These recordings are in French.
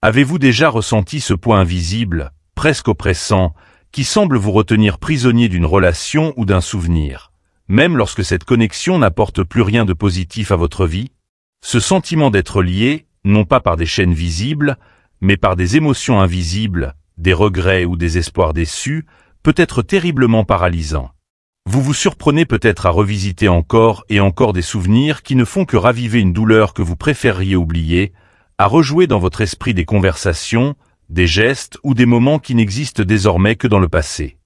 Avez-vous déjà ressenti ce poids invisible, presque oppressant, qui semble vous retenir prisonnier d'une relation ou d'un souvenir, même lorsque cette connexion n'apporte plus rien de positif à votre vie? Ce sentiment d'être lié, non pas par des chaînes visibles, mais par des émotions invisibles, des regrets ou des espoirs déçus, peut être terriblement paralysant. Vous vous surprenez peut-être à revisiter encore et encore des souvenirs qui ne font que raviver une douleur que vous préféreriez oublier, à rejouer dans votre esprit des conversations, des gestes ou des moments qui n'existent désormais que dans le passé.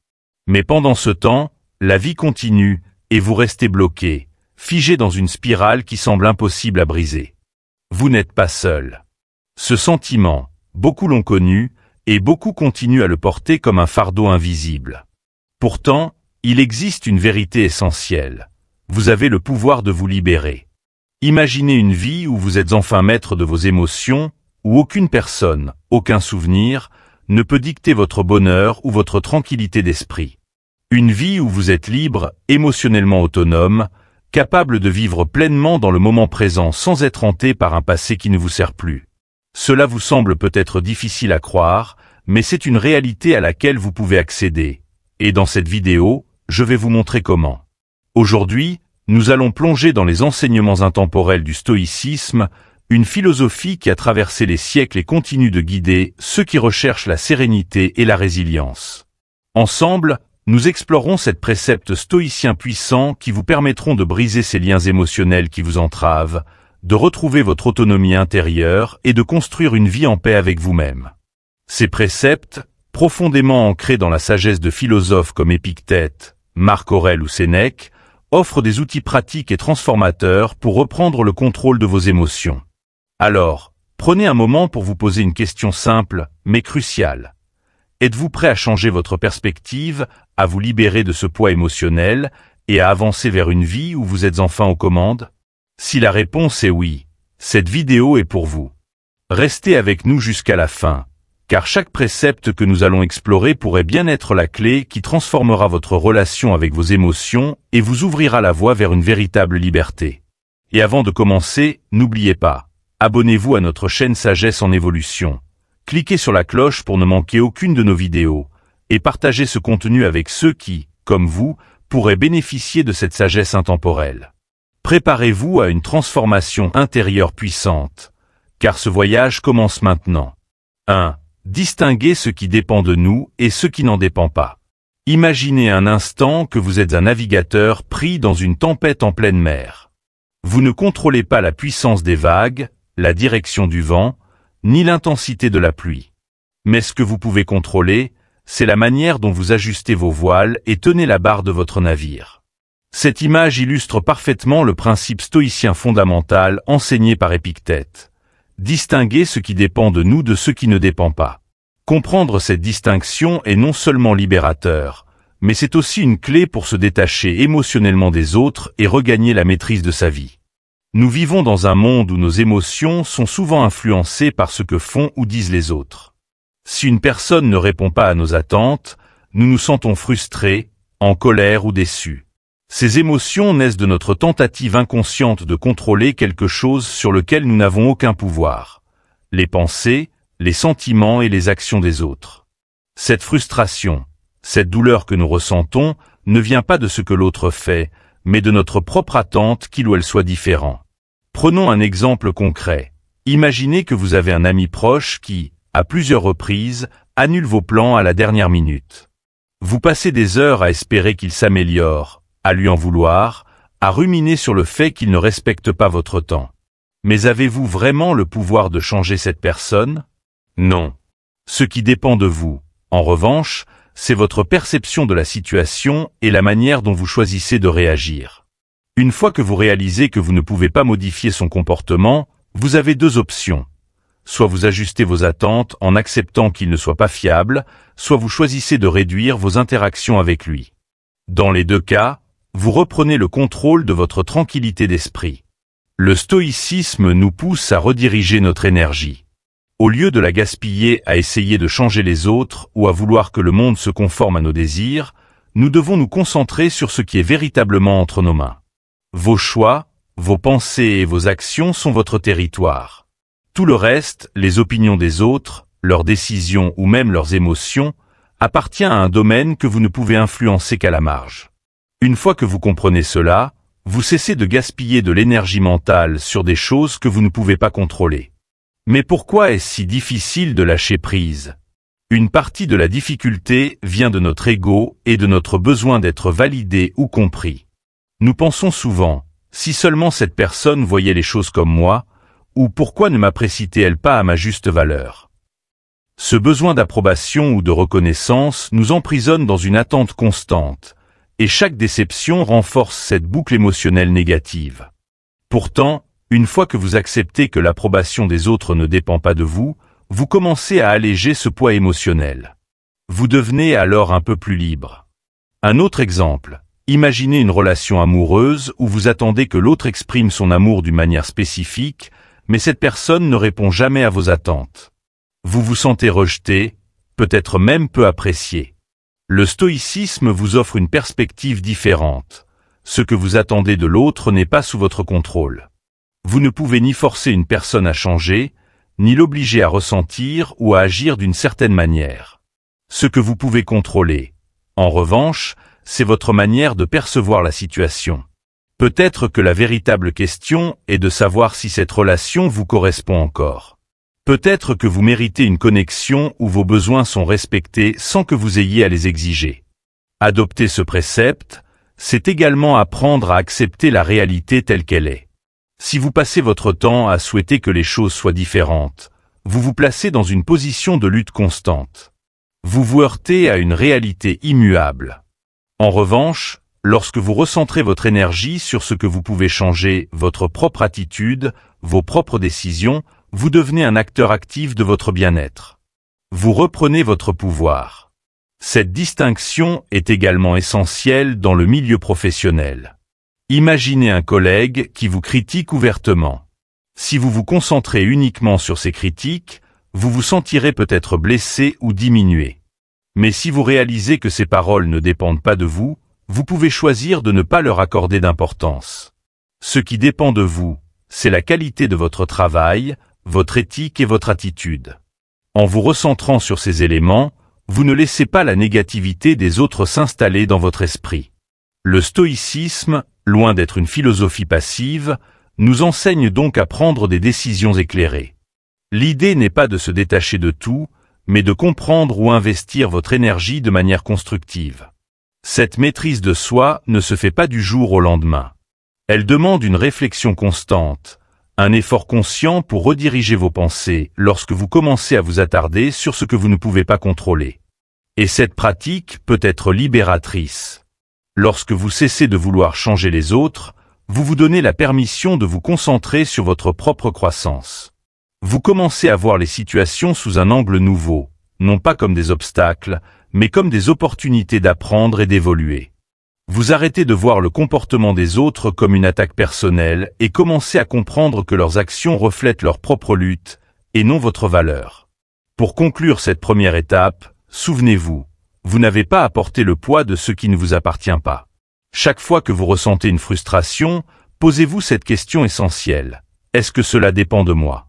Mais pendant ce temps, la vie continue et vous restez bloqué, figé dans une spirale qui semble impossible à briser. Vous n'êtes pas seul. Ce sentiment, beaucoup l'ont connu et beaucoup continuent à le porter comme un fardeau invisible. Pourtant, il existe une vérité essentielle. Vous avez le pouvoir de vous libérer. Imaginez une vie où vous êtes enfin maître de vos émotions, où aucune personne, aucun souvenir, ne peut dicter votre bonheur ou votre tranquillité d'esprit. Une vie où vous êtes libre, émotionnellement autonome, capable de vivre pleinement dans le moment présent sans être hanté par un passé qui ne vous sert plus. Cela vous semble peut-être difficile à croire, mais c'est une réalité à laquelle vous pouvez accéder. Et dans cette vidéo, je vais vous montrer comment. Aujourd'hui, nous allons plonger dans les enseignements intemporels du stoïcisme, une philosophie qui a traversé les siècles et continue de guider ceux qui recherchent la sérénité et la résilience. Ensemble, nous explorons cet précepte stoïcien puissant qui vous permettront de briser ces liens émotionnels qui vous entravent, de retrouver votre autonomie intérieure et de construire une vie en paix avec vous-même. Ces préceptes, profondément ancrés dans la sagesse de philosophes comme Épictète, Marc Aurèle ou Sénèque, offrent des outils pratiques et transformateurs pour reprendre le contrôle de vos émotions. Alors, prenez un moment pour vous poser une question simple, mais cruciale. Êtes-vous prêt à changer votre perspective, à vous libérer de ce poids émotionnel et à avancer vers une vie où vous êtes enfin aux commandes? Si la réponse est oui, cette vidéo est pour vous. Restez avec nous jusqu'à la fin, car chaque précepte que nous allons explorer pourrait bien être la clé qui transformera votre relation avec vos émotions et vous ouvrira la voie vers une véritable liberté. Et avant de commencer, n'oubliez pas, abonnez-vous à notre chaîne Sagesse en Évolution. Cliquez sur la cloche pour ne manquer aucune de nos vidéos, et partagez ce contenu avec ceux qui, comme vous, pourraient bénéficier de cette sagesse intemporelle. Préparez-vous à une transformation intérieure puissante, car ce voyage commence maintenant. 1. Distinguez ce qui dépend de nous et ce qui n'en dépend pas. Imaginez un instant que vous êtes un navigateur pris dans une tempête en pleine mer. Vous ne contrôlez pas la puissance des vagues, la direction du vent, ni l'intensité de la pluie. Mais ce que vous pouvez contrôler, c'est la manière dont vous ajustez vos voiles et tenez la barre de votre navire. Cette image illustre parfaitement le principe stoïcien fondamental enseigné par Épictète. Distinguer ce qui dépend de nous de ce qui ne dépend pas. Comprendre cette distinction est non seulement libérateur, mais c'est aussi une clé pour se détacher émotionnellement des autres et regagner la maîtrise de sa vie. Nous vivons dans un monde où nos émotions sont souvent influencées par ce que font ou disent les autres. Si une personne ne répond pas à nos attentes, nous nous sentons frustrés, en colère ou déçus. Ces émotions naissent de notre tentative inconsciente de contrôler quelque chose sur lequel nous n'avons aucun pouvoir. Les pensées, les sentiments et les actions des autres. Cette frustration, cette douleur que nous ressentons, ne vient pas de ce que l'autre fait, mais de notre propre attente qu'il ou elle soit différent. Prenons un exemple concret. Imaginez que vous avez un ami proche qui, à plusieurs reprises, annule vos plans à la dernière minute. Vous passez des heures à espérer qu'il s'améliore, à lui en vouloir, à ruminer sur le fait qu'il ne respecte pas votre temps. Mais avez-vous vraiment le pouvoir de changer cette personne? Non. Ce qui dépend de vous, en revanche, c'est votre perception de la situation et la manière dont vous choisissez de réagir. Une fois que vous réalisez que vous ne pouvez pas modifier son comportement, vous avez deux options. Soit vous ajustez vos attentes en acceptant qu'il ne soit pas fiable, soit vous choisissez de réduire vos interactions avec lui. Dans les deux cas, vous reprenez le contrôle de votre tranquillité d'esprit. Le stoïcisme nous pousse à rediriger notre énergie. Au lieu de la gaspiller à essayer de changer les autres ou à vouloir que le monde se conforme à nos désirs, nous devons nous concentrer sur ce qui est véritablement entre nos mains. Vos choix, vos pensées et vos actions sont votre territoire. Tout le reste, les opinions des autres, leurs décisions ou même leurs émotions, appartient à un domaine que vous ne pouvez influencer qu'à la marge. Une fois que vous comprenez cela, vous cessez de gaspiller de l'énergie mentale sur des choses que vous ne pouvez pas contrôler. Mais pourquoi est-ce si difficile de lâcher prise? Une partie de la difficulté vient de notre ego et de notre besoin d'être validé ou compris. Nous pensons souvent, si seulement cette personne voyait les choses comme moi, ou pourquoi ne m'apprécie-t-elle pas à ma juste valeur? Ce besoin d'approbation ou de reconnaissance nous emprisonne dans une attente constante, et chaque déception renforce cette boucle émotionnelle négative. Pourtant, une fois que vous acceptez que l'approbation des autres ne dépend pas de vous, vous commencez à alléger ce poids émotionnel. Vous devenez alors un peu plus libre. Un autre exemple, imaginez une relation amoureuse où vous attendez que l'autre exprime son amour d'une manière spécifique, mais cette personne ne répond jamais à vos attentes. Vous vous sentez rejeté, peut-être même peu apprécié. Le stoïcisme vous offre une perspective différente. Ce que vous attendez de l'autre n'est pas sous votre contrôle. Vous ne pouvez ni forcer une personne à changer, ni l'obliger à ressentir ou à agir d'une certaine manière. Ce que vous pouvez contrôler, en revanche, c'est votre manière de percevoir la situation. Peut-être que la véritable question est de savoir si cette relation vous correspond encore. Peut-être que vous méritez une connexion où vos besoins sont respectés sans que vous ayez à les exiger. Adopter ce précepte, c'est également apprendre à accepter la réalité telle qu'elle est. Si vous passez votre temps à souhaiter que les choses soient différentes, vous vous placez dans une position de lutte constante. Vous vous heurtez à une réalité immuable. En revanche, lorsque vous recentrez votre énergie sur ce que vous pouvez changer, votre propre attitude, vos propres décisions, vous devenez un acteur actif de votre bien-être. Vous reprenez votre pouvoir. Cette distinction est également essentielle dans le milieu professionnel. Imaginez un collègue qui vous critique ouvertement. Si vous vous concentrez uniquement sur ces critiques, vous vous sentirez peut-être blessé ou diminué. Mais si vous réalisez que ces paroles ne dépendent pas de vous, vous pouvez choisir de ne pas leur accorder d'importance. Ce qui dépend de vous, c'est la qualité de votre travail, votre éthique et votre attitude. En vous recentrant sur ces éléments, vous ne laissez pas la négativité des autres s'installer dans votre esprit. Le stoïcisme, loin d'être une philosophie passive, nous enseigne donc à prendre des décisions éclairées. L'idée n'est pas de se détacher de tout, mais de comprendre où investir votre énergie de manière constructive. Cette maîtrise de soi ne se fait pas du jour au lendemain. Elle demande une réflexion constante, un effort conscient pour rediriger vos pensées lorsque vous commencez à vous attarder sur ce que vous ne pouvez pas contrôler. Et cette pratique peut être libératrice. Lorsque vous cessez de vouloir changer les autres, vous vous donnez la permission de vous concentrer sur votre propre croissance. Vous commencez à voir les situations sous un angle nouveau, non pas comme des obstacles, mais comme des opportunités d'apprendre et d'évoluer. Vous arrêtez de voir le comportement des autres comme une attaque personnelle et commencez à comprendre que leurs actions reflètent leur propre lutte, et non votre valeur. Pour conclure cette première étape, souvenez-vous, vous n'avez pas à porter le poids de ce qui ne vous appartient pas. Chaque fois que vous ressentez une frustration, posez-vous cette question essentielle. Est-ce que cela dépend de moi?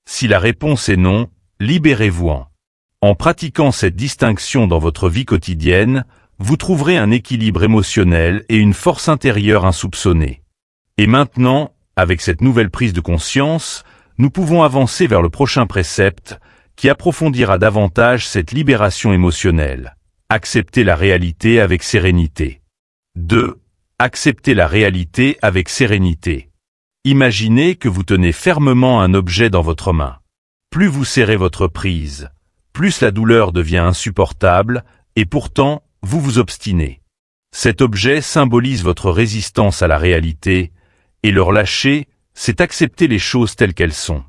Si la réponse est non, libérez-vous-en. En pratiquant cette distinction dans votre vie quotidienne, vous trouverez un équilibre émotionnel et une force intérieure insoupçonnée. Et maintenant, avec cette nouvelle prise de conscience, nous pouvons avancer vers le prochain précepte, qui approfondira davantage cette libération émotionnelle. Accepter la réalité avec sérénité. 2. Accepter la réalité avec sérénité. Imaginez que vous tenez fermement un objet dans votre main. Plus vous serrez votre prise, plus la douleur devient insupportable, et pourtant, vous vous obstinez. Cet objet symbolise votre résistance à la réalité, et le relâcher, c'est accepter les choses telles qu'elles sont.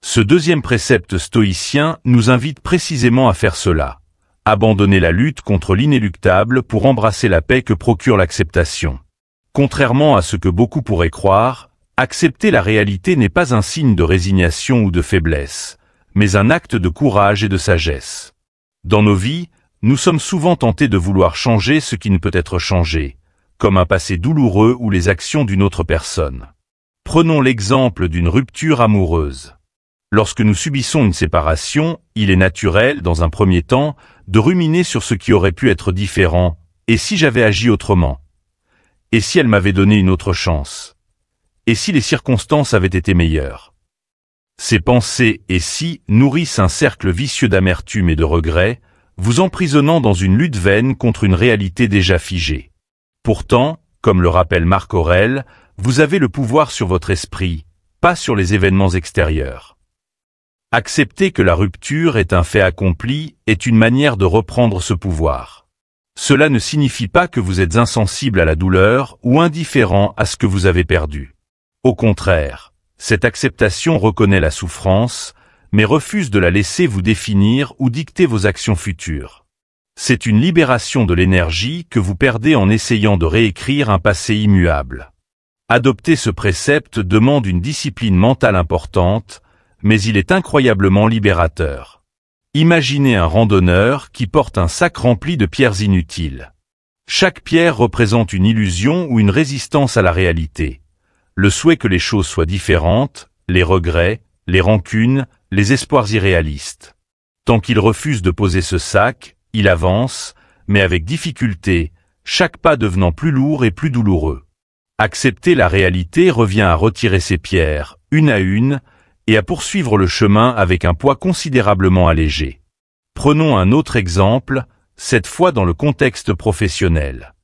Ce deuxième précepte stoïcien nous invite précisément à faire cela. Abandonner la lutte contre l'inéluctable pour embrasser la paix que procure l'acceptation. Contrairement à ce que beaucoup pourraient croire, accepter la réalité n'est pas un signe de résignation ou de faiblesse, mais un acte de courage et de sagesse. Dans nos vies, nous sommes souvent tentés de vouloir changer ce qui ne peut être changé, comme un passé douloureux ou les actions d'une autre personne. Prenons l'exemple d'une rupture amoureuse. Lorsque nous subissons une séparation, il est naturel, dans un premier temps, de ruminer sur ce qui aurait pu être différent, et si j'avais agi autrement? Et si elle m'avait donné une autre chance? Et si les circonstances avaient été meilleures? Ces pensées « et si » nourrissent un cercle vicieux d'amertume et de regret, vous emprisonnant dans une lutte vaine contre une réalité déjà figée. Pourtant, comme le rappelle Marc Aurèle, vous avez le pouvoir sur votre esprit, pas sur les événements extérieurs. Accepter que la rupture est un fait accompli est une manière de reprendre ce pouvoir. Cela ne signifie pas que vous êtes insensible à la douleur ou indifférent à ce que vous avez perdu. Au contraire, cette acceptation reconnaît la souffrance, mais refuse de la laisser vous définir ou dicter vos actions futures. C'est une libération de l'énergie que vous perdez en essayant de réécrire un passé immuable. Adopter ce précepte demande une discipline mentale importante, mais il est incroyablement libérateur. Imaginez un randonneur qui porte un sac rempli de pierres inutiles. Chaque pierre représente une illusion ou une résistance à la réalité. Le souhait que les choses soient différentes, les regrets, les rancunes, les espoirs irréalistes. Tant qu'il refuse de poser ce sac, il avance, mais avec difficulté, chaque pas devenant plus lourd et plus douloureux. Accepter la réalité revient à retirer ces pierres, une à une, et à poursuivre le chemin avec un poids considérablement allégé. Prenons un autre exemple, cette fois dans le contexte professionnel.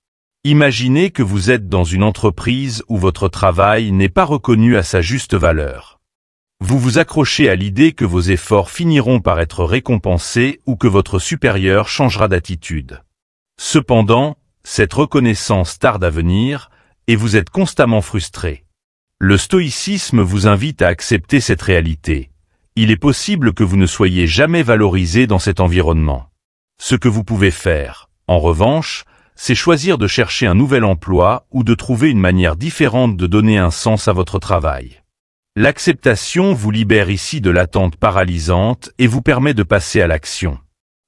Imaginez que vous êtes dans une entreprise où votre travail n'est pas reconnu à sa juste valeur. Vous vous accrochez à l'idée que vos efforts finiront par être récompensés ou que votre supérieur changera d'attitude. Cependant, cette reconnaissance tarde à venir, et vous êtes constamment frustré. Le stoïcisme vous invite à accepter cette réalité. Il est possible que vous ne soyez jamais valorisé dans cet environnement. Ce que vous pouvez faire, en revanche, c'est choisir de chercher un nouvel emploi ou de trouver une manière différente de donner un sens à votre travail. L'acceptation vous libère ici de l'attente paralysante et vous permet de passer à l'action.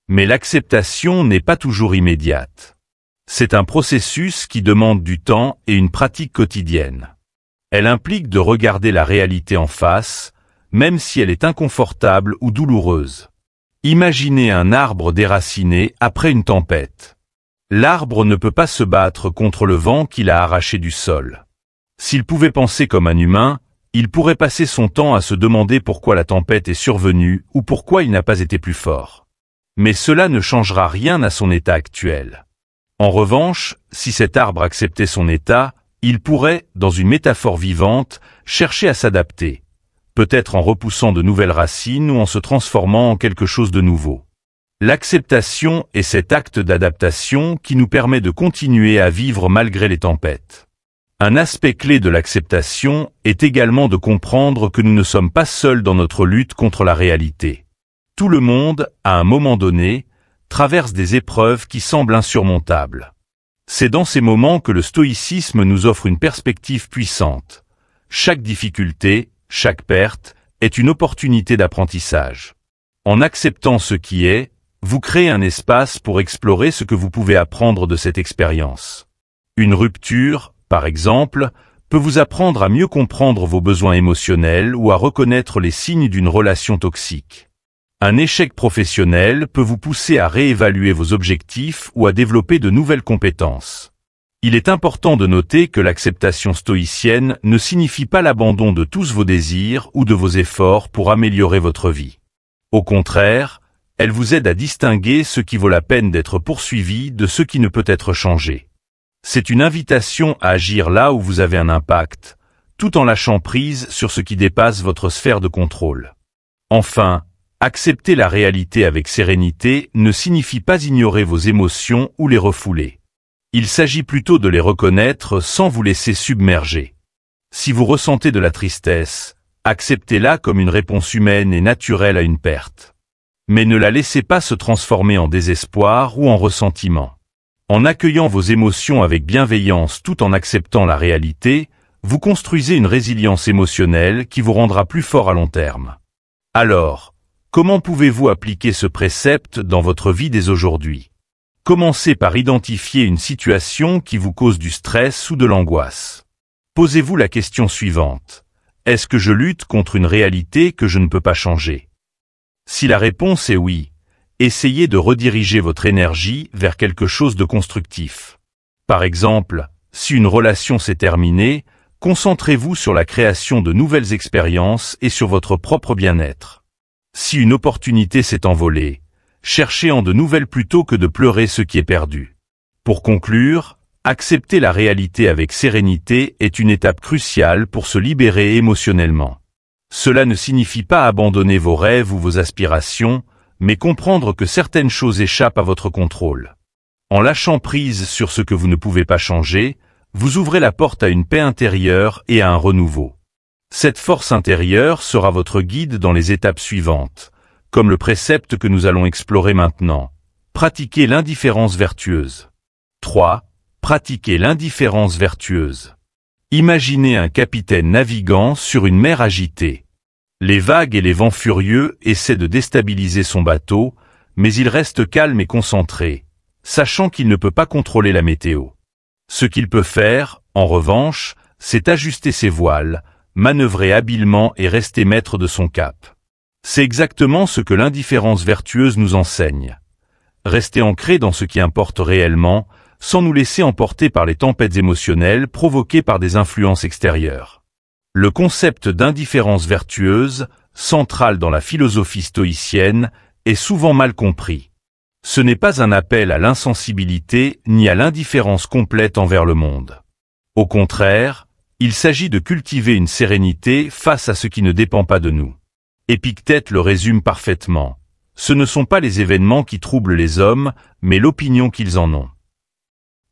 Mais l'acceptation n'est pas toujours immédiate. C'est un processus qui demande du temps et une pratique quotidienne. Elle implique de regarder la réalité en face, même si elle est inconfortable ou douloureuse. Imaginez un arbre déraciné après une tempête. L'arbre ne peut pas se battre contre le vent qui l'a arraché du sol. S'il pouvait penser comme un humain, il pourrait passer son temps à se demander pourquoi la tempête est survenue ou pourquoi il n'a pas été plus fort. Mais cela ne changera rien à son état actuel. En revanche, si cet arbre acceptait son état, il pourrait, dans une métaphore vivante, chercher à s'adapter, peut-être en repoussant de nouvelles racines ou en se transformant en quelque chose de nouveau. L'acceptation est cet acte d'adaptation qui nous permet de continuer à vivre malgré les tempêtes. Un aspect clé de l'acceptation est également de comprendre que nous ne sommes pas seuls dans notre lutte contre la réalité. Tout le monde, à un moment donné, traverse des épreuves qui semblent insurmontables. C'est dans ces moments que le stoïcisme nous offre une perspective puissante. Chaque difficulté, chaque perte, est une opportunité d'apprentissage. En acceptant ce qui est, vous créez un espace pour explorer ce que vous pouvez apprendre de cette expérience. Une rupture, par exemple, peut vous apprendre à mieux comprendre vos besoins émotionnels ou à reconnaître les signes d'une relation toxique. Un échec professionnel peut vous pousser à réévaluer vos objectifs ou à développer de nouvelles compétences. Il est important de noter que l'acceptation stoïcienne ne signifie pas l'abandon de tous vos désirs ou de vos efforts pour améliorer votre vie. Au contraire, elle vous aide à distinguer ce qui vaut la peine d'être poursuivi de ce qui ne peut être changé. C'est une invitation à agir là où vous avez un impact, tout en lâchant prise sur ce qui dépasse votre sphère de contrôle. Enfin, accepter la réalité avec sérénité ne signifie pas ignorer vos émotions ou les refouler. Il s'agit plutôt de les reconnaître sans vous laisser submerger. Si vous ressentez de la tristesse, acceptez-la comme une réponse humaine et naturelle à une perte. Mais ne la laissez pas se transformer en désespoir ou en ressentiment. En accueillant vos émotions avec bienveillance tout en acceptant la réalité, vous construisez une résilience émotionnelle qui vous rendra plus fort à long terme. Alors, comment pouvez-vous appliquer ce précepte dans votre vie dès aujourd'hui? Commencez par identifier une situation qui vous cause du stress ou de l'angoisse. Posez-vous la question suivante. Est-ce que je lutte contre une réalité que je ne peux pas changer? Si la réponse est oui, essayez de rediriger votre énergie vers quelque chose de constructif. Par exemple, si une relation s'est terminée, concentrez-vous sur la création de nouvelles expériences et sur votre propre bien-être. Si une opportunité s'est envolée, cherchez en de nouvelles plutôt que de pleurer ce qui est perdu. Pour conclure, accepter la réalité avec sérénité est une étape cruciale pour se libérer émotionnellement. Cela ne signifie pas abandonner vos rêves ou vos aspirations, mais comprendre que certaines choses échappent à votre contrôle. En lâchant prise sur ce que vous ne pouvez pas changer, vous ouvrez la porte à une paix intérieure et à un renouveau. Cette force intérieure sera votre guide dans les étapes suivantes, comme le précepte que nous allons explorer maintenant. Pratiquez l'indifférence vertueuse. 3. Pratiquez l'indifférence vertueuse. Imaginez un capitaine naviguant sur une mer agitée. Les vagues et les vents furieux essaient de déstabiliser son bateau, mais il reste calme et concentré, sachant qu'il ne peut pas contrôler la météo. Ce qu'il peut faire, en revanche, c'est ajuster ses voiles, manœuvrer habilement et rester maître de son cap. C'est exactement ce que l'indifférence vertueuse nous enseigne. Rester ancré dans ce qui importe réellement, sans nous laisser emporter par les tempêtes émotionnelles provoquées par des influences extérieures. Le concept d'indifférence vertueuse, central dans la philosophie stoïcienne, est souvent mal compris. Ce n'est pas un appel à l'insensibilité ni à l'indifférence complète envers le monde. Au contraire, il s'agit de cultiver une sérénité face à ce qui ne dépend pas de nous. Épictète le résume parfaitement. Ce ne sont pas les événements qui troublent les hommes, mais l'opinion qu'ils en ont.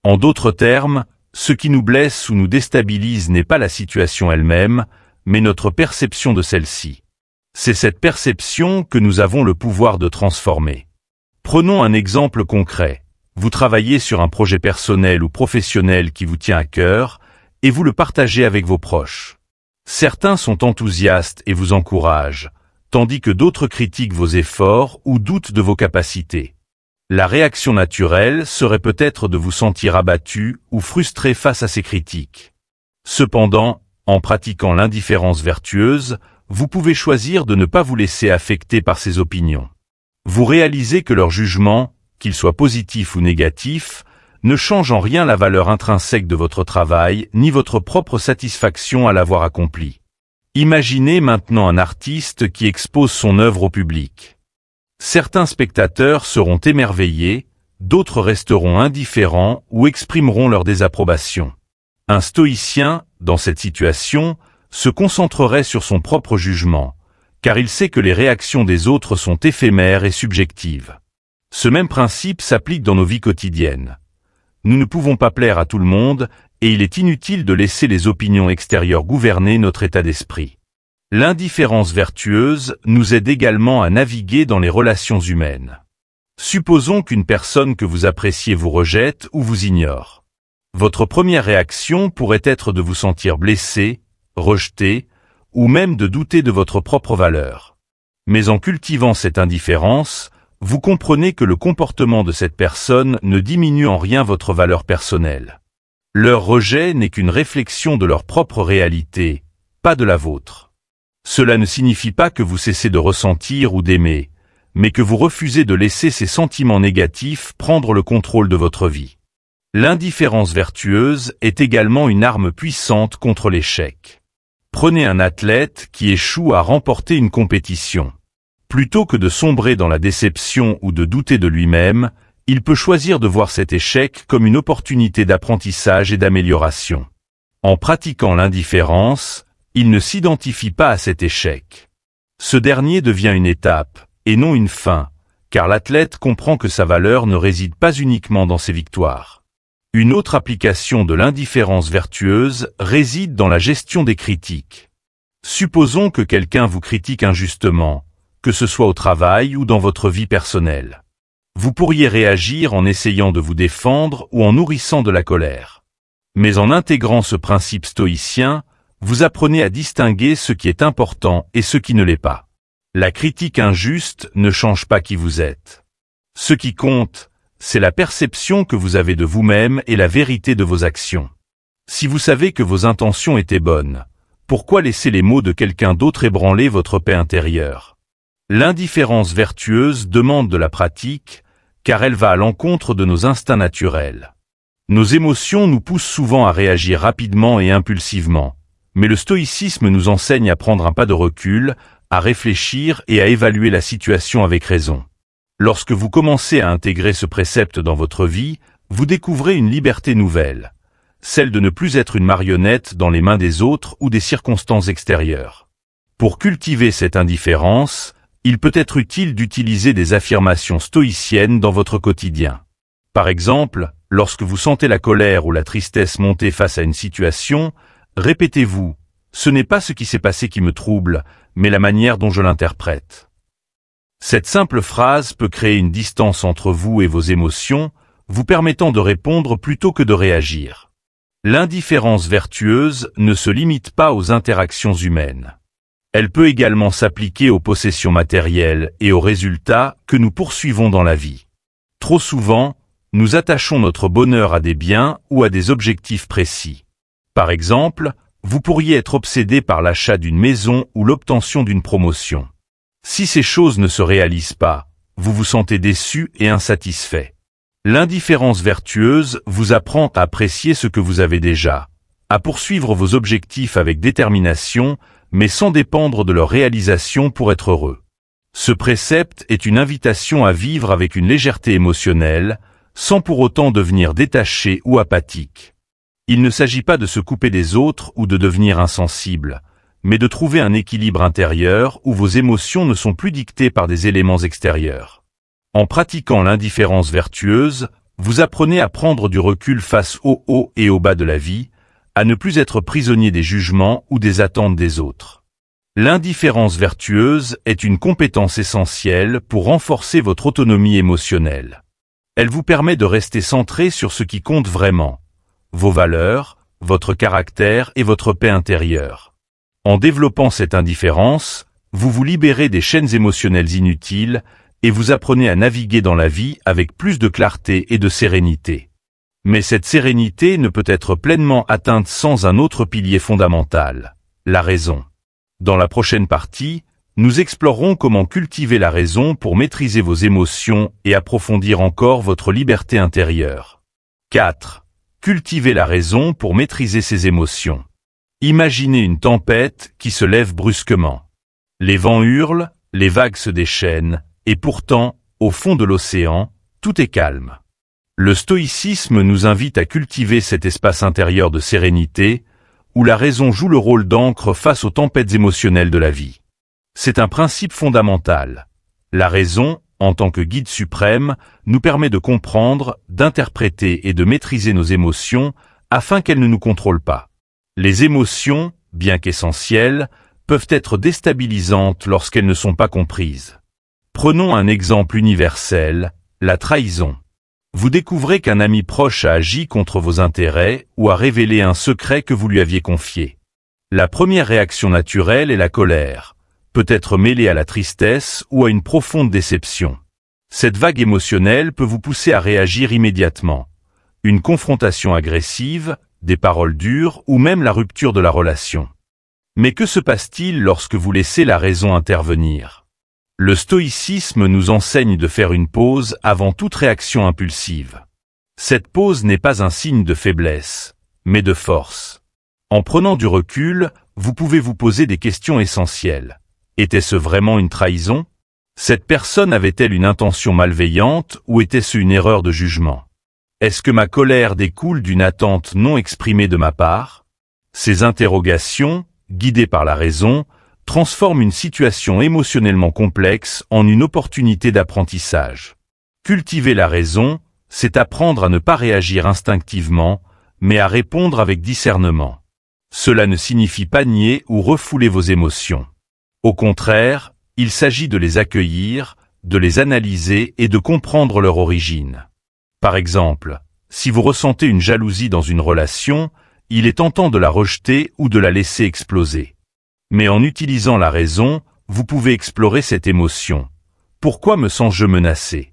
En d'autres termes, ce qui nous blesse ou nous déstabilise n'est pas la situation elle-même, mais notre perception de celle-ci. C'est cette perception que nous avons le pouvoir de transformer. Prenons un exemple concret. Vous travaillez sur un projet personnel ou professionnel qui vous tient à cœur, et vous le partagez avec vos proches. Certains sont enthousiastes et vous encouragent, tandis que d'autres critiquent vos efforts ou doutent de vos capacités. La réaction naturelle serait peut-être de vous sentir abattu ou frustré face à ces critiques. Cependant, en pratiquant l'indifférence vertueuse, vous pouvez choisir de ne pas vous laisser affecter par ces opinions. Vous réalisez que leur jugement, qu'il soit positif ou négatif, ne change en rien la valeur intrinsèque de votre travail ni votre propre satisfaction à l'avoir accompli. Imaginez maintenant un artiste qui expose son œuvre au public. Certains spectateurs seront émerveillés, d'autres resteront indifférents ou exprimeront leur désapprobation. Un stoïcien, dans cette situation, se concentrerait sur son propre jugement, car il sait que les réactions des autres sont éphémères et subjectives. Ce même principe s'applique dans nos vies quotidiennes. Nous ne pouvons pas plaire à tout le monde, et il est inutile de laisser les opinions extérieures gouverner notre état d'esprit. L'indifférence vertueuse nous aide également à naviguer dans les relations humaines. Supposons qu'une personne que vous appréciez vous rejette ou vous ignore. Votre première réaction pourrait être de vous sentir blessé, rejeté, ou même de douter de votre propre valeur. Mais en cultivant cette indifférence, vous comprenez que le comportement de cette personne ne diminue en rien votre valeur personnelle. Leur rejet n'est qu'une réflexion de leur propre réalité, pas de la vôtre. Cela ne signifie pas que vous cessez de ressentir ou d'aimer, mais que vous refusez de laisser ces sentiments négatifs prendre le contrôle de votre vie. L'indifférence vertueuse est également une arme puissante contre l'échec. Prenez un athlète qui échoue à remporter une compétition. Plutôt que de sombrer dans la déception ou de douter de lui-même, il peut choisir de voir cet échec comme une opportunité d'apprentissage et d'amélioration. En pratiquant l'indifférence, il ne s'identifie pas à cet échec. Ce dernier devient une étape, et non une fin, car l'athlète comprend que sa valeur ne réside pas uniquement dans ses victoires. Une autre application de l'indifférence vertueuse réside dans la gestion des critiques. Supposons que quelqu'un vous critique injustement, que ce soit au travail ou dans votre vie personnelle. Vous pourriez réagir en essayant de vous défendre ou en nourrissant de la colère. Mais en intégrant ce principe stoïcien, vous apprenez à distinguer ce qui est important et ce qui ne l'est pas. La critique injuste ne change pas qui vous êtes. Ce qui compte, c'est la perception que vous avez de vous-même et la vérité de vos actions. Si vous savez que vos intentions étaient bonnes, Pourquoi laisser les mots de quelqu'un d'autre ébranler votre paix intérieure? L'indifférence vertueuse demande de la pratique, car elle va à l'encontre de nos instincts naturels. Nos émotions nous poussent souvent à réagir rapidement et impulsivement, mais le stoïcisme nous enseigne à prendre un pas de recul, à réfléchir et à évaluer la situation avec raison. Lorsque vous commencez à intégrer ce précepte dans votre vie, vous découvrez une liberté nouvelle, celle de ne plus être une marionnette dans les mains des autres ou des circonstances extérieures. Pour cultiver cette indifférence, il peut être utile d'utiliser des affirmations stoïciennes dans votre quotidien. Par exemple, lorsque vous sentez la colère ou la tristesse monter face à une situation, répétez-vous « Ce n'est pas ce qui s'est passé qui me trouble, mais la manière dont je l'interprète ». Cette simple phrase peut créer une distance entre vous et vos émotions, vous permettant de répondre plutôt que de réagir. L'indifférence vertueuse ne se limite pas aux interactions humaines. Elle peut également s'appliquer aux possessions matérielles et aux résultats que nous poursuivons dans la vie. Trop souvent, nous attachons notre bonheur à des biens ou à des objectifs précis. Par exemple, vous pourriez être obsédé par l'achat d'une maison ou l'obtention d'une promotion. Si ces choses ne se réalisent pas, vous vous sentez déçu et insatisfait. L'indifférence vertueuse vous apprend à apprécier ce que vous avez déjà, à poursuivre vos objectifs avec détermination, mais sans dépendre de leur réalisation pour être heureux. Ce précepte est une invitation à vivre avec une légèreté émotionnelle, sans pour autant devenir détaché ou apathique. Il ne s'agit pas de se couper des autres ou de devenir insensible, mais de trouver un équilibre intérieur où vos émotions ne sont plus dictées par des éléments extérieurs. En pratiquant l'indifférence vertueuse, vous apprenez à prendre du recul face au haut et au bas de la vie, à ne plus être prisonnier des jugements ou des attentes des autres. L'indifférence vertueuse est une compétence essentielle pour renforcer votre autonomie émotionnelle. Elle vous permet de rester centré sur ce qui compte vraiment, vos valeurs, votre caractère et votre paix intérieure. En développant cette indifférence, vous vous libérez des chaînes émotionnelles inutiles et vous apprenez à naviguer dans la vie avec plus de clarté et de sérénité. Mais cette sérénité ne peut être pleinement atteinte sans un autre pilier fondamental, la raison. Dans la prochaine partie, nous explorerons comment cultiver la raison pour maîtriser vos émotions et approfondir encore votre liberté intérieure. 4. Cultiver la raison pour maîtriser ses émotions. Imaginez une tempête qui se lève brusquement. Les vents hurlent, les vagues se déchaînent, et pourtant, au fond de l'océan, tout est calme. Le stoïcisme nous invite à cultiver cet espace intérieur de sérénité, où la raison joue le rôle d'ancre face aux tempêtes émotionnelles de la vie. C'est un principe fondamental. La raison, en tant que guide suprême, nous permet de comprendre, d'interpréter et de maîtriser nos émotions afin qu'elles ne nous contrôlent pas. Les émotions, bien qu'essentielles, peuvent être déstabilisantes lorsqu'elles ne sont pas comprises. Prenons un exemple universel, la trahison. Vous découvrez qu'un ami proche a agi contre vos intérêts ou a révélé un secret que vous lui aviez confié. La première réaction naturelle est la colère, peut-être mêlée à la tristesse ou à une profonde déception. Cette vague émotionnelle peut vous pousser à réagir immédiatement. Une confrontation agressive, des paroles dures ou même la rupture de la relation. Mais que se passe-t-il lorsque vous laissez la raison intervenir ? Le stoïcisme nous enseigne de faire une pause avant toute réaction impulsive. Cette pause n'est pas un signe de faiblesse, mais de force. En prenant du recul, vous pouvez vous poser des questions essentielles. Était-ce vraiment une trahison ? Cette personne avait-elle une intention malveillante ou était-ce une erreur de jugement ? Est-ce que ma colère découle d'une attente non exprimée de ma part ? Ces interrogations, guidées par la raison, transforme une situation émotionnellement complexe en une opportunité d'apprentissage. Cultiver la raison, c'est apprendre à ne pas réagir instinctivement, mais à répondre avec discernement. Cela ne signifie pas nier ou refouler vos émotions. Au contraire, il s'agit de les accueillir, de les analyser et de comprendre leur origine. Par exemple, si vous ressentez une jalousie dans une relation, il est tentant de la rejeter ou de la laisser exploser. Mais en utilisant la raison, vous pouvez explorer cette émotion. Pourquoi me sens-je menacé ?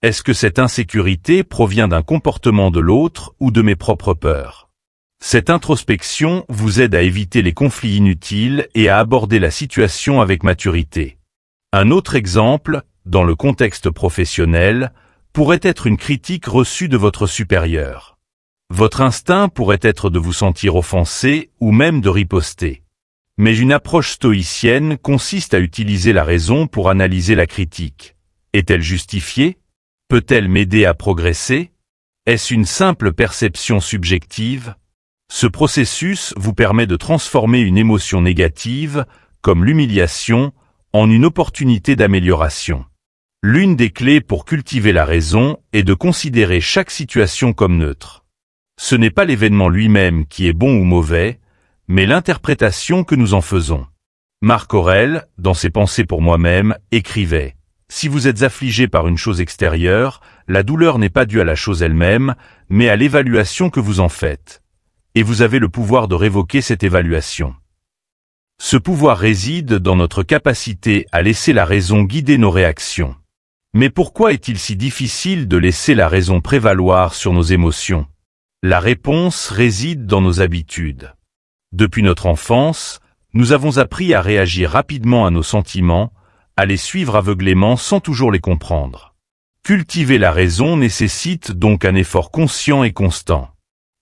Est-ce que cette insécurité provient d'un comportement de l'autre ou de mes propres peurs ? Cette introspection vous aide à éviter les conflits inutiles et à aborder la situation avec maturité. Un autre exemple, dans le contexte professionnel, pourrait être une critique reçue de votre supérieur. Votre instinct pourrait être de vous sentir offensé ou même de riposter. Mais une approche stoïcienne consiste à utiliser la raison pour analyser la critique. Est-elle justifiée? Peut-elle m'aider à progresser? Est-ce une simple perception subjective? Ce processus vous permet de transformer une émotion négative, comme l'humiliation, en une opportunité d'amélioration. L'une des clés pour cultiver la raison est de considérer chaque situation comme neutre. Ce n'est pas l'événement lui-même qui est bon ou mauvais, mais l'interprétation que nous en faisons. Marc Aurèle, dans ses Pensées pour moi-même, écrivait « Si vous êtes affligé par une chose extérieure, la douleur n'est pas due à la chose elle-même, mais à l'évaluation que vous en faites. Et vous avez le pouvoir de révoquer cette évaluation. » Ce pouvoir réside dans notre capacité à laisser la raison guider nos réactions. Mais pourquoi est-il si difficile de laisser la raison prévaloir sur nos émotions? La réponse réside dans nos habitudes. Depuis notre enfance, nous avons appris à réagir rapidement à nos sentiments, à les suivre aveuglément sans toujours les comprendre. Cultiver la raison nécessite donc un effort conscient et constant.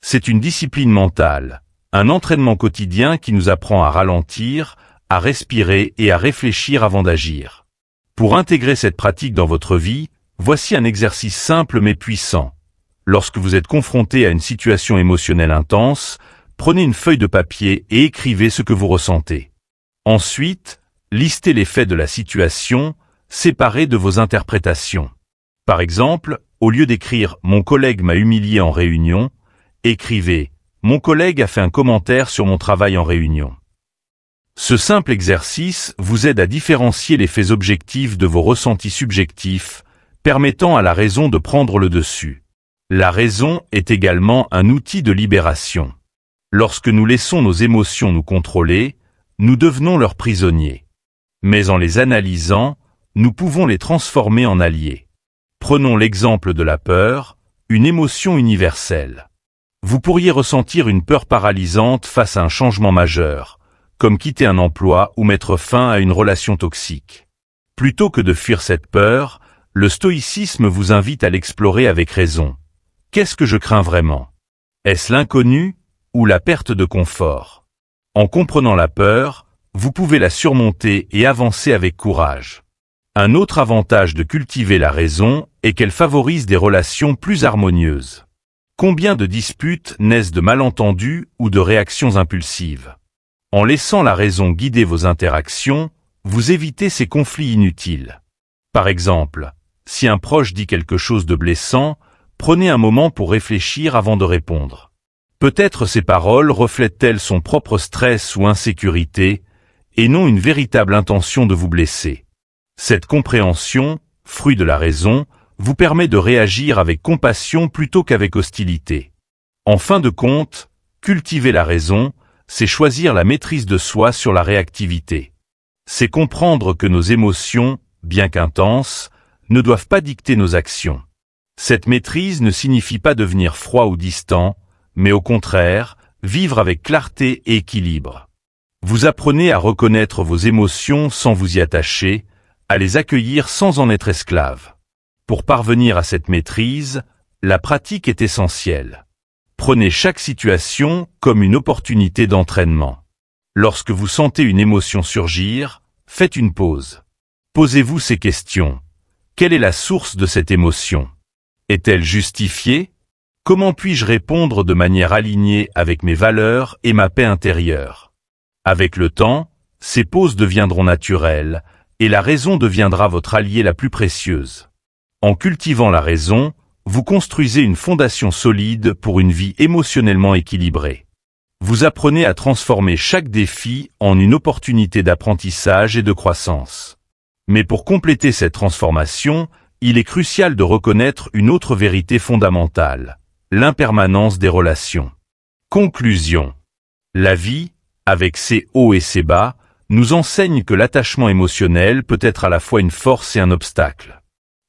C'est une discipline mentale, un entraînement quotidien qui nous apprend à ralentir, à respirer et à réfléchir avant d'agir. Pour intégrer cette pratique dans votre vie, voici un exercice simple mais puissant. Lorsque vous êtes confronté à une situation émotionnelle intense, prenez une feuille de papier et écrivez ce que vous ressentez. Ensuite, listez les faits de la situation, séparés de vos interprétations. Par exemple, au lieu d'écrire « Mon collègue m'a humilié en réunion », écrivez « Mon collègue a fait un commentaire sur mon travail en réunion ». Ce simple exercice vous aide à différencier les faits objectifs de vos ressentis subjectifs, permettant à la raison de prendre le dessus. La raison est également un outil de libération. Lorsque nous laissons nos émotions nous contrôler, nous devenons leurs prisonniers. Mais en les analysant, nous pouvons les transformer en alliés. Prenons l'exemple de la peur, une émotion universelle. Vous pourriez ressentir une peur paralysante face à un changement majeur, comme quitter un emploi ou mettre fin à une relation toxique. Plutôt que de fuir cette peur, le stoïcisme vous invite à l'explorer avec raison. Qu'est-ce que je crains vraiment? Est-ce l'inconnu ou la perte de confort? En comprenant la peur, vous pouvez la surmonter et avancer avec courage. Un autre avantage de cultiver la raison est qu'elle favorise des relations plus harmonieuses. Combien de disputes naissent de malentendus ou de réactions impulsives? En laissant la raison guider vos interactions, vous évitez ces conflits inutiles. Par exemple, si un proche dit quelque chose de blessant, prenez un moment pour réfléchir avant de répondre. Peut-être ces paroles reflètent-elles son propre stress ou insécurité, et non une véritable intention de vous blesser. Cette compréhension, fruit de la raison, vous permet de réagir avec compassion plutôt qu'avec hostilité. En fin de compte, cultiver la raison, c'est choisir la maîtrise de soi sur la réactivité. C'est comprendre que nos émotions, bien qu'intenses, ne doivent pas dicter nos actions. Cette maîtrise ne signifie pas devenir froid ou distant, mais au contraire, vivre avec clarté et équilibre. Vous apprenez à reconnaître vos émotions sans vous y attacher, à les accueillir sans en être esclave. Pour parvenir à cette maîtrise, la pratique est essentielle. Prenez chaque situation comme une opportunité d'entraînement. Lorsque vous sentez une émotion surgir, faites une pause. Posez-vous ces questions. Quelle est la source de cette émotion? Est-elle justifiée? Comment puis-je répondre de manière alignée avec mes valeurs et ma paix intérieure? Avec le temps, ces pauses deviendront naturelles, et la raison deviendra votre allié la plus précieuse. En cultivant la raison, vous construisez une fondation solide pour une vie émotionnellement équilibrée. Vous apprenez à transformer chaque défi en une opportunité d'apprentissage et de croissance. Mais pour compléter cette transformation, il est crucial de reconnaître une autre vérité fondamentale, l'impermanence des relations. Conclusion. La vie, avec ses hauts et ses bas, nous enseigne que l'attachement émotionnel peut être à la fois une force et un obstacle.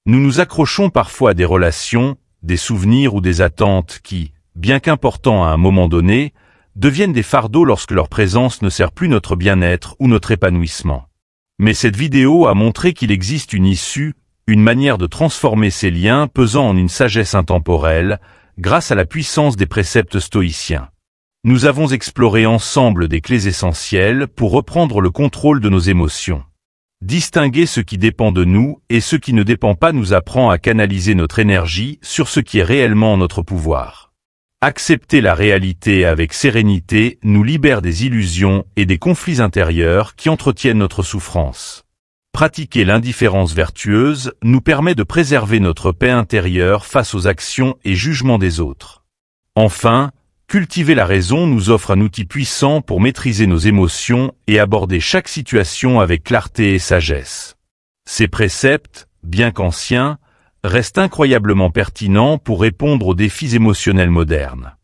Nous nous accrochons parfois à des relations, des souvenirs ou des attentes qui, bien qu'importants à un moment donné, deviennent des fardeaux lorsque leur présence ne sert plus notre bien-être ou notre épanouissement. Mais cette vidéo a montré qu'il existe une issue, une manière de transformer ces liens pesant en une sagesse intemporelle, grâce à la puissance des préceptes stoïciens. Nous avons exploré ensemble des clés essentielles pour reprendre le contrôle de nos émotions. Distinguer ce qui dépend de nous et ce qui ne dépend pas nous apprend à canaliser notre énergie sur ce qui est réellement en notre pouvoir. Accepter la réalité avec sérénité nous libère des illusions et des conflits intérieurs qui entretiennent notre souffrance. Pratiquer l'indifférence vertueuse nous permet de préserver notre paix intérieure face aux actions et jugements des autres. Enfin, cultiver la raison nous offre un outil puissant pour maîtriser nos émotions et aborder chaque situation avec clarté et sagesse. Ces préceptes, bien qu'anciens, restent incroyablement pertinents pour répondre aux défis émotionnels modernes.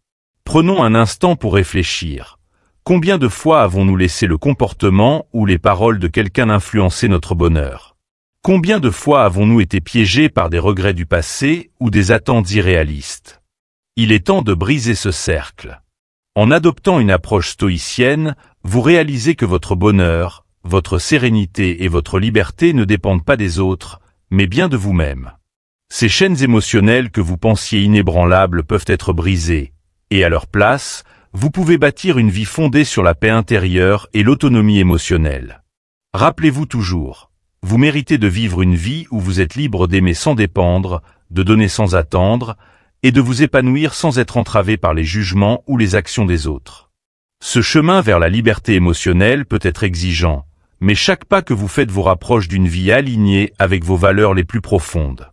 Prenons un instant pour réfléchir. Combien de fois avons-nous laissé le comportement ou les paroles de quelqu'un influencer notre bonheur? Combien de fois avons-nous été piégés par des regrets du passé ou des attentes irréalistes? Il est temps de briser ce cercle. En adoptant une approche stoïcienne, vous réalisez que votre bonheur, votre sérénité et votre liberté ne dépendent pas des autres, mais bien de vous-même. Ces chaînes émotionnelles que vous pensiez inébranlables peuvent être brisées, et à leur place, vous pouvez bâtir une vie fondée sur la paix intérieure et l'autonomie émotionnelle. Rappelez-vous toujours, vous méritez de vivre une vie où vous êtes libre d'aimer sans dépendre, de donner sans attendre, et de vous épanouir sans être entravé par les jugements ou les actions des autres. Ce chemin vers la liberté émotionnelle peut être exigeant, mais chaque pas que vous faites vous rapproche d'une vie alignée avec vos valeurs les plus profondes.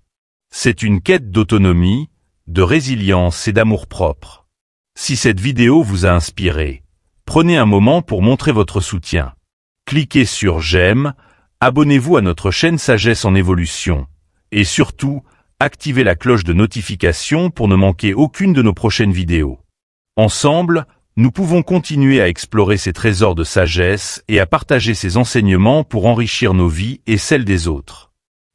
C'est une quête d'autonomie, de résilience et d'amour-propre. Si cette vidéo vous a inspiré, prenez un moment pour montrer votre soutien. Cliquez sur j'aime, abonnez-vous à notre chaîne Sagesse en Évolution, et surtout, activez la cloche de notification pour ne manquer aucune de nos prochaines vidéos. Ensemble, nous pouvons continuer à explorer ces trésors de sagesse et à partager ces enseignements pour enrichir nos vies et celles des autres.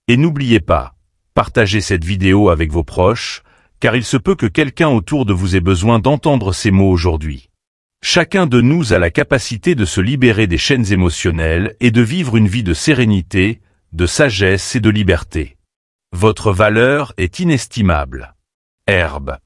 Et n'oubliez pas, partagez cette vidéo avec vos proches, car il se peut que quelqu'un autour de vous ait besoin d'entendre ces mots aujourd'hui. Chacun de nous a la capacité de se libérer des chaînes émotionnelles et de vivre une vie de sérénité, de sagesse et de liberté. Votre valeur est inestimable. Herbe.